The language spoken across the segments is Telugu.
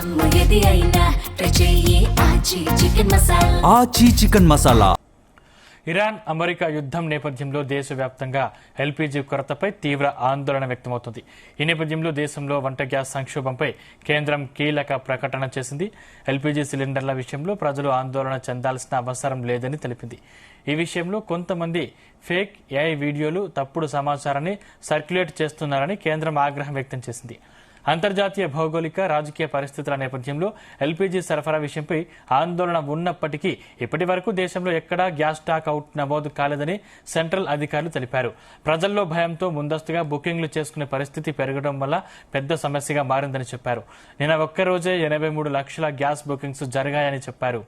దమ్ము ఏది అయినా ట్రై చెయ్యి ఆచి చికెన్ మసాలా. ఇరాన్ అమెరికా యుద్ధం నేపథ్యంలో దేశవ్యాప్తంగా ఎల్పీజీ కొరతపై తీవ్ర ఆందోళన వ్యక్తమవుతుంది. ఈ నేపథ్యంలో దేశంలో వంట గ్యాస్ సంక్షోభంపై కేంద్రం కీలక ప్రకటన చేసింది. ఎల్పీజీ సిలిండర్ల విషయంలో ప్రజలు ఆందోళన చెందాల్సిన అవసరం లేదని తెలిపింది. ఈ విషయంలో కొంతమంది ఫేక్ ఏఐ వీడియోలు, తప్పుడు సమాచారాన్ని సర్క్యులేట్ చేస్తున్నారని కేంద్రం ఆగ్రహం వ్యక్తం చేసింది. అంతర్జాతీయ భౌగోళిక రాజకీయ పరిస్థితుల నేపథ్యంలో ఎల్పీజీ సరఫరా విషయంపై ఆందోళన ఉన్నప్పటికీ ఇప్పటి వరకు దేశంలో ఎక్కడా గ్యాస్ స్టాక్ అవుట్ నమోదు కాలేదని సెంట్రల్ అధికారులు తెలిపారు. ప్రజల్లో భయంతో ముందస్తుగా బుకింగ్లు చేసుకునే పరిస్థితి పెరగడం వల్ల పెద్ద సమస్యగా మారిందని చెప్పారు. నిన్న ఒక్కరోజే 83 లక్షల గ్యాస్ బుకింగ్స్ జరిగాయని చెప్పారు.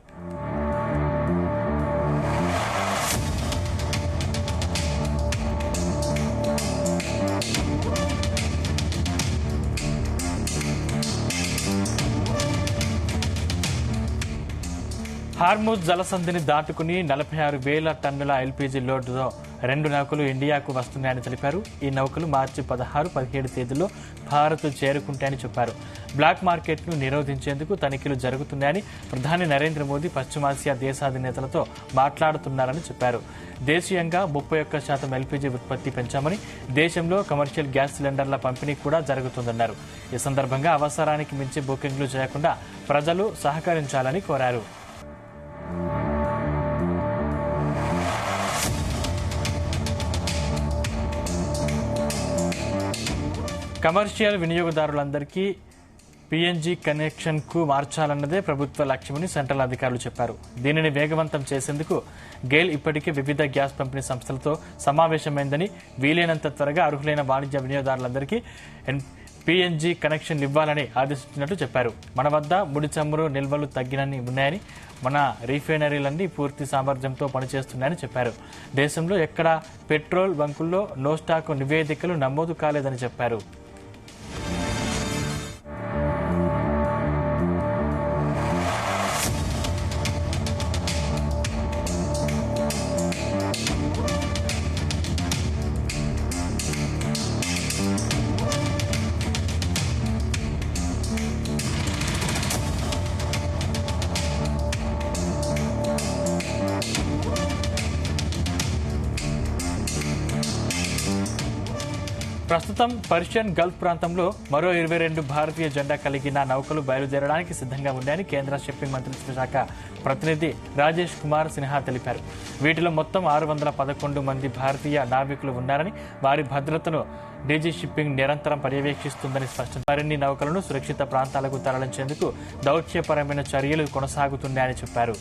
హార్ముజ్ జలసంధిని దాటుకుని 46,000 టన్నుల ఎల్పీజీ లోడ్తో 2 నౌకలు ఇండియాకు వస్తున్నాయని తెలిపారు. ఈ నౌకలు మార్చి 16, 17 తేదీల్లో భారత్ చేరుకుంటాయని చెప్పారు. బ్లాక్ మార్కెట్ను నిరోధించేందుకు తనిఖీలు జరుగుతున్నాయని ప్రధాని నరేంద్ర మోదీ పశ్చిమాసియా దేశాధినేతలతో మాట్లాడుతున్నారని చెప్పారు. దేశీయంగా 31% ఎల్పీజీ ఉత్పత్తి పెంచామని, దేశంలో కమర్షియల్ గ్యాస్ సిలిండర్ల పంపిణీ కూడా జరుగుతుందన్నారు. ఈ సందర్భంగా అవసరానికి మించి బుకింగ్లు చేయకుండా ప్రజలు సహకరించాలని కోరారు. కమర్షియల్ వినియోగదారులందరికీ పీఎన్జీ కనెక్షన్ కు మార్చాలన్నదే ప్రభుత్వ లక్ష్యమని సెంట్రల్ అధికారులు చెప్పారు. దీనిని వేగవంతం చేసేందుకు గెయిల్ ఇప్పటికే వివిధ గ్యాస్ పంపిణీ సంస్థలతో సమావేశమైందని, వీలైనంత త్వరగా అర్హులైన వాణిజ్య వినియోగదారులందరికీ పీఎన్జీ కనెక్షన్ ఇవ్వాలని ఆదేశించినట్టు చెప్పారు. మన వద్ద ముడి చమురు నిల్వలు తగ్గినన్ని ఉన్నాయని, మన రీఫైనరీలన్నీ పూర్తి సామర్థ్యంతో పనిచేస్తున్నాయని చెప్పారు. దేశంలో ఎక్కడా పెట్రోల్ బంకుల్లో నో స్టాక్ నివేదికలు నమోదు కాలేదని చెప్పారు. ప్రస్తుతం పర్షియన్ గల్ఫ్ ప్రాంతంలో మరో 22 భారతీయ జెండా కలిగిన నౌకలు బయలుదేరడానికి సిద్ధంగా ఉన్నాయని కేంద్ర షిప్పింగ్ మంత్రిత్వ శాఖ ప్రతినిధి రాజేష్ కుమార్ సిన్హా తెలిపారు. వీటిలో మొత్తం 611 మంది భారతీయ నావికులు ఉన్నారని, వారి భద్రతను డీజీ షిప్పింగ్ నిరంతరం పర్యవేక్షిస్తుందని స్పష్టం. మరిన్ని నౌకలను సురక్షిత ప్రాంతాలకు తరలించేందుకు దౌత్యపరమైన చర్యలు కొనసాగుతున్నాయని చెప్పారు.